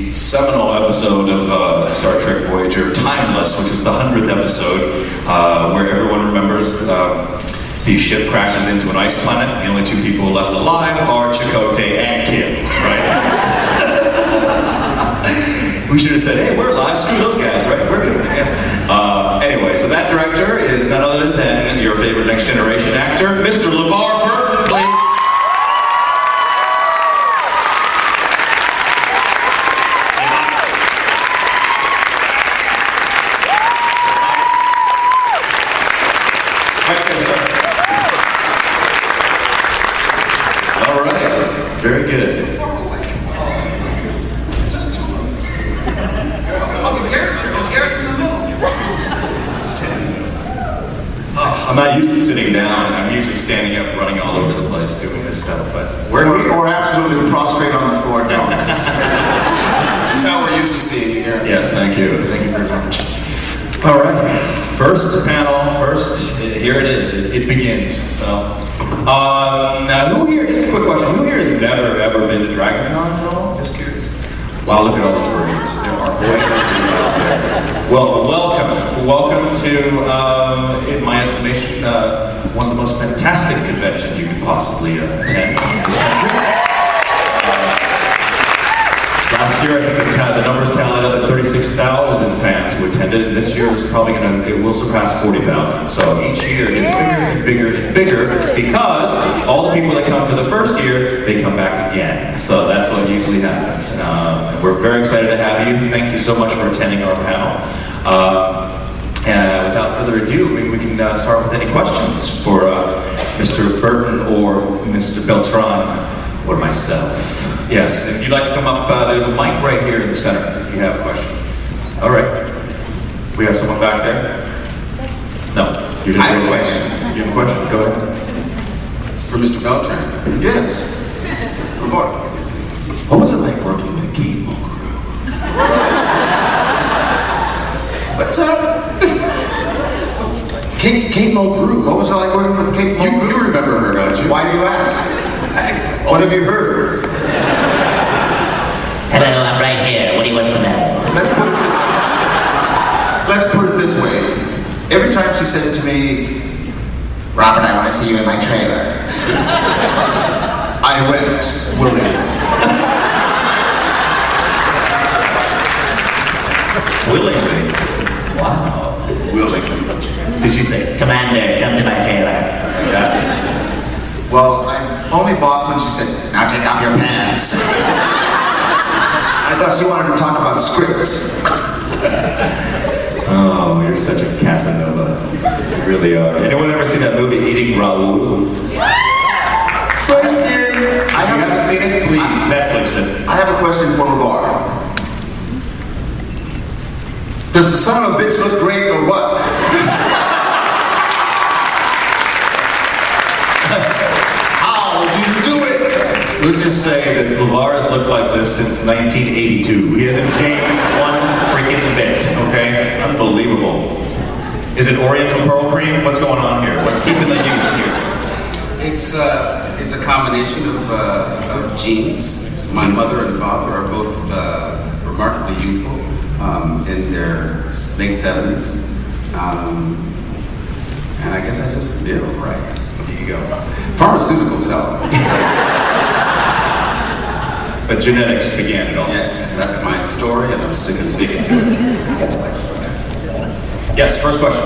the seminal episode of Star Trek Voyager, Timeless, which is the 100th episode, where everyone remembers the ship crashes into an ice planet. The only two people left alive are Chakotay and Kim, right? We should have said, hey, we're alive, screw those guys, right? We're good. Yeah. Anyway, so that director is none other than your favorite Next Generation actor, Mr. LeVar Burton, please. All right, very good. I'm not used to sitting down. I'm usually standing up, running all over the place, doing this stuff. But we're here. Or absolutely prostrate on the floor, John. Just how we're used to seeing you here. Yes, thank you. Thank you very much. All right, first panel. Here it is. It begins. So, now who here? Just a quick question. Who here has never ever been to DragonCon at all? Just curious. Wow, look at all those versions. There are quite a few out there. Well, welcome to, in my estimation, one of the most fantastic conventions you could possibly attend in this country. Last year, I think the numbers tallied up at 36,000 fans who attended, and this year it will surpass 40,000. So each year it gets bigger and bigger because all the people that come for the first year, they come back again. So that's what usually happens. And we're very excited to have you. Thank you so much for attending our panel. And without further ado, maybe we can start with any questions for Mr. Burton or Mr. Beltran or myself. Yes, if you'd like to come up, there's a mic right here in the center if you have a question. All right. We have someone back there? No. You just have a question. You have a question? Go ahead. For Mr. Beltran? Yes. Report. What was it like working with Kate Mulgrew? What's up? Kate Mulgrew. What was it like working with Kate Mulgrew? You remember her, don't you? Why do you ask? What have you heard? Hello, I'm right here. What do you want to know? Let's put it this way. Every time she said to me, Robert, I want to see you in my trailer, I went willingly. Willingly? Wow. Willingly. Did she say, Commander, come to my trailer. yeah? Well, I only bought when she said, now take off your pants. I thought she wanted to talk about scripts. Oh, you're such a Casanova. You really are. Anyone ever seen that movie, Eating Raoul? I haven't seen it? Please, Netflix it. I have a question for LeVar. Does the son of a bitch look great or what? How do you do it? Let's just say that LeVar has looked like this since 1982. He hasn't changed one freaking bit, okay? Unbelievable. Is it Oriental Pearl Cream? What's going on here? What's keeping the youth here? It's a combination of genes. My mother and father are both remarkably youthful, in their late 70s. And I guess I just feel right. There you go. Pharmaceuticals help. But genetics began it all. Yes, that's my story, and I'm sticking to it. Yes, first question.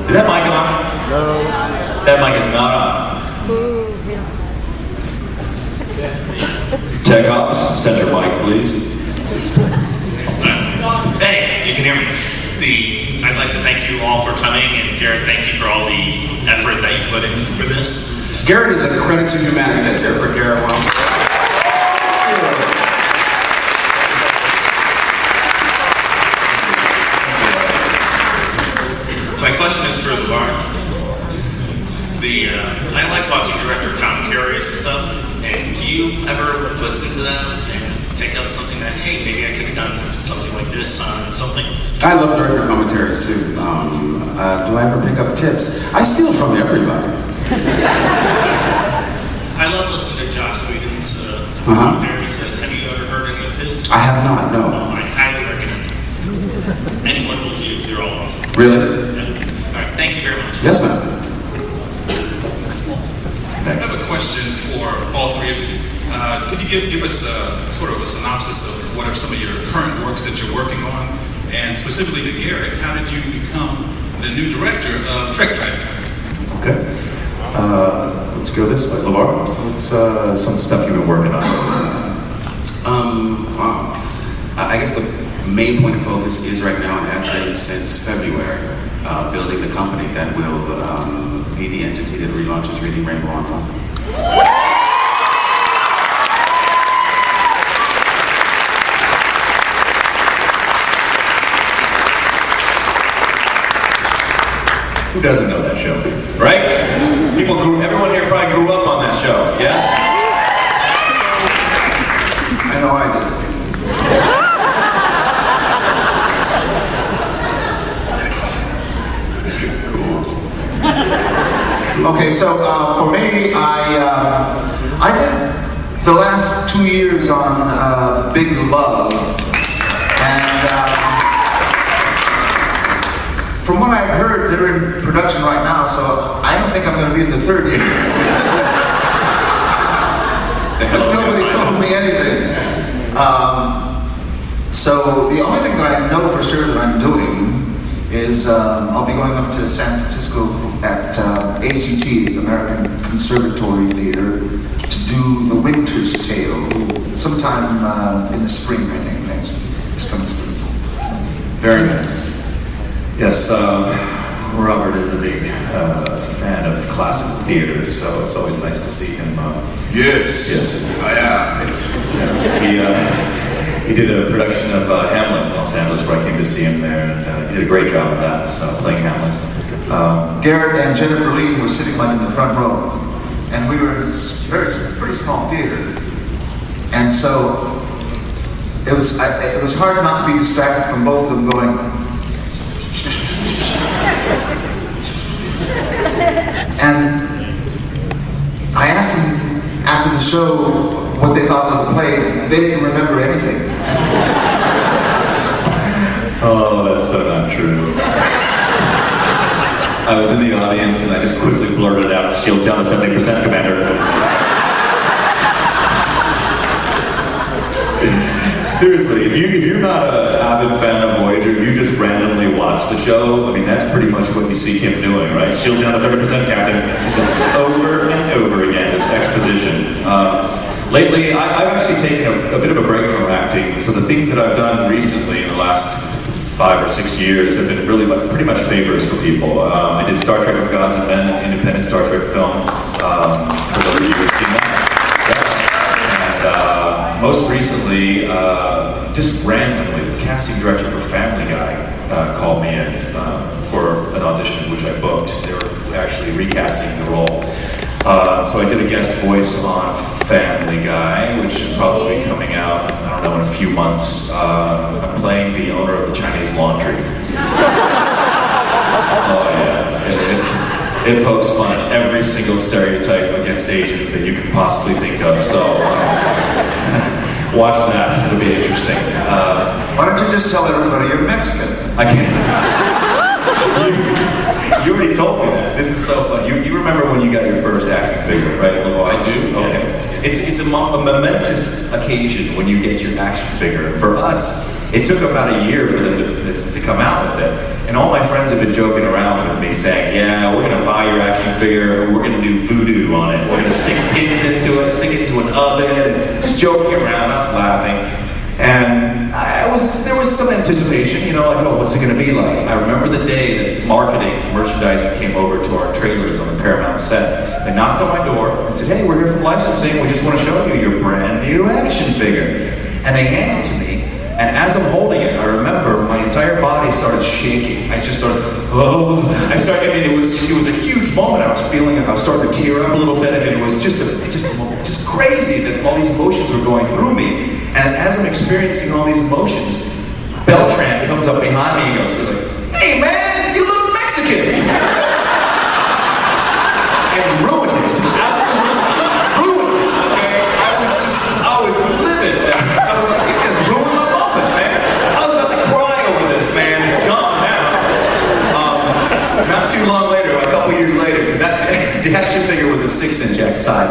Is that mic on? No. That mic is not on. Tech ops, center mic, please. Hey, you can hear me. I'd like to thank you all for coming, and Garrett, thank you for all the effort that you put in for this. Garrett is a credit to humanity. Let's hear it for Garrett. Well, my question is for LeVar. I like watching director commentaries and stuff, and do you ever listen to them and pick up something that, hey, maybe I could have done something like this on something? I love director commentaries too. Do I ever pick up tips? I steal from everybody. I love listening to Josh Whedon's commentaries. Have you ever heard any of his? I have not, no. Oh, I highly recommend it. Anyone will do. They're all awesome. Really? Yeah. All right, thank you very much. Yes, ma'am. I have a question for all three of you. Could you give us sort of a synopsis of what are some of your current works that you're working on? And specifically to Garrett, how did you become the new director of Trek Track? Okay. Let's go this way. LeVar, what's some stuff you've been working on? Wow. I guess the main point of focus is right now, and has been since February, building the company that will be the entity that relaunches Reading Rainbow Online. Who doesn't know that show, right? Everyone here probably grew up on that show, yes? I know I did. Okay, so for me, I did the last 2 years on Big Love, and from what I've heard, they're in production right now, so I don't think I'm going to be in the third year. Because nobody told me anything. So the only thing that I know for sure that I'm doing is I'll be going up to San Francisco at ACT, the American Conservatory Theater, to do The Winter's Tale sometime in the spring, I think, this coming spring. Very nice. Yes, Robert is a big fan of classical theater, so it's always nice to see him. Yes. Yes. I am. He did a production of Hamlet in Los Angeles where I came to see him there, and he did a great job of that, so playing Hamlet. Garrett and Jennifer Lee were sitting like in the front row, and we were in this pretty small theater, and so it was hard not to be distracted from both of them going. And I asked them after the show what they thought of the play. They didn't remember anything. Oh, that's so not true. I was in the audience and I just quickly blurted out, "Shield down to 70%, Commander." Seriously, if you're not an avid fan of Voyager, if you just randomly watch the show, I mean, that's pretty much what you see him doing, right? Shield down to 30%, Captain. It's just over and over again, this exposition. Lately, I've actually taken a bit of a break from acting, so the things that I've done recently in the last 5 or 6 years have been really pretty much favors for people. I did Star Trek of Gods and Men, an independent Star Trek film, for those of you who've seen that. And most recently, just randomly, the casting director for Family Guy called me in for an audition, which I booked. They were actually recasting the role. So I did a guest voice on Family Guy, which is probably coming out, I don't know, in a few months. I'm playing the owner of the Chinese laundry. Oh yeah, it pokes fun at every single stereotype against Asians that you can possibly think of, so watch that, it'll be interesting. Why don't you just tell everybody you're Mexican? I can't. You already told me that. This is so fun. You remember when you got your first action figure, right? Oh, I do. Okay. Yes. It's a momentous occasion when you get your action figure. For us, it took about a year for them to come out with it. And all my friends have been joking around with me saying, yeah, we're going to buy your action figure, and we're going to do voodoo on it. We're going to stick pins into it, stick it into an oven, and just joking around. I was laughing. And there was some anticipation, you know, like, oh, what's it going to be like? I remember the day that merchandising came over to our trailers on the Paramount set. They knocked on my door and said, hey, we're here from licensing. We just want to show you your brand new action figure. And they handed it to me. And as I'm holding it, I remember my entire body started shaking. I just started, it was a huge moment. I was starting to tear up a little bit. I mean, it was just crazy that all these emotions were going through me. And as I'm experiencing all these emotions, Beltran comes up behind me and goes like, hey man, you look Mexican! And ruined it, absolutely ruined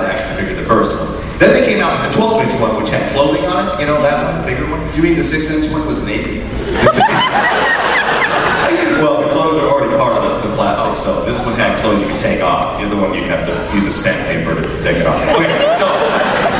action figure, the first one. Then they came out with the 12-inch one, which had clothing on it. You know that one, the bigger one? You mean the 6-inch one was naked? Well, the clothes are already part of the plastic, so this one had clothes you could take off. The other one you'd have to use a sandpaper to take it off. Okay, so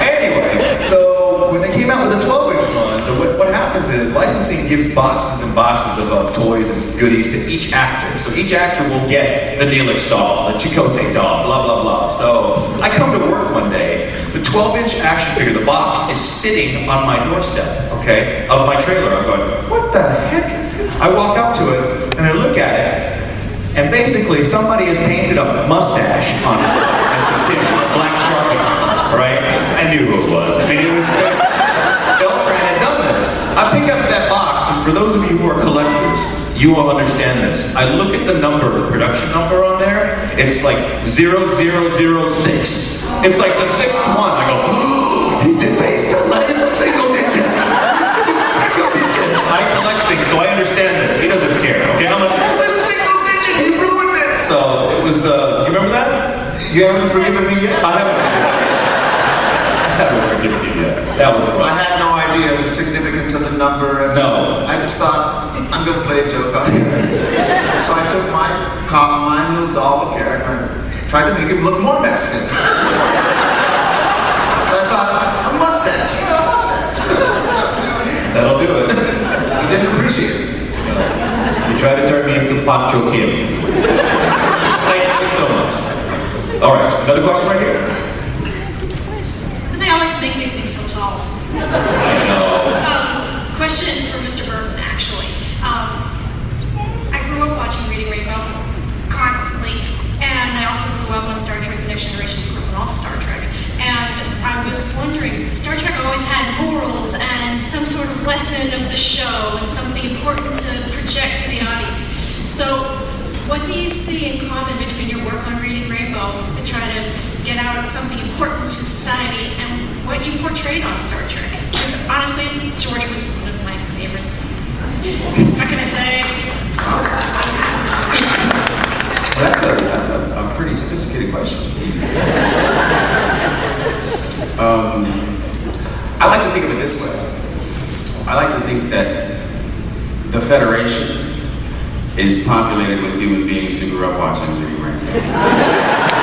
anyway, so when they came out with the 12-inch one, what happens is licensing gives boxes and boxes of toys and goodies to each actor. So each actor will get the Neelix doll, the Chakotay doll, blah, blah, blah. So I come to work one day, the 12-inch action figure, the box, is sitting on my doorstep, okay, of my trailer. I'm going, what the heck? I walk up to it, and I look at it, and basically somebody has painted a mustache on it as a kid, with a black Sharpie, right? I knew who it was. I mean, it was Beltran had done this. I pick up that box, and for those of you who are collectors, you will understand this. I look at the number, the production number on there, it's like 0006. It's like the 6th one. I go, oh, he did based on that. It's a single digit. I collect things, so I understand this. He doesn't care, okay? I'm like, oh, this single digit, he ruined it! So, it was, you remember that? You haven't forgiven me yet? I haven't forgiven you yet. That was I wrong. had no idea the significance of the number. And No. I just thought, I'm going to play a joke on here. So I took my little doll of Garrett and I tried to make him look more Mexican. So I thought, a mustache. Yeah, a mustache. That'll do it. He didn't appreciate it. You try to turn me into Pancho Kim. Thank you so much. All right, another question right here. They always make me seem so tall. I know. Question for Mr. Burton, actually. I grew up watching Reading Rainbow constantly, and I also grew up on Star Trek The Next Generation, grew up on all Star Trek. And I was wondering, Star Trek always had morals and some sort of lesson of the show and something important to project to the audience. So, what do you see in common between your work on Reading Rainbow to try to get out something important to society and what you portrayed on Star Trek? Because honestly, Geordi was one of my favorites. What can I say? That's a pretty sophisticated question. I like to think of it this way. I like to think that the Federation is populated with human beings who grew up watching Reading Rainbow.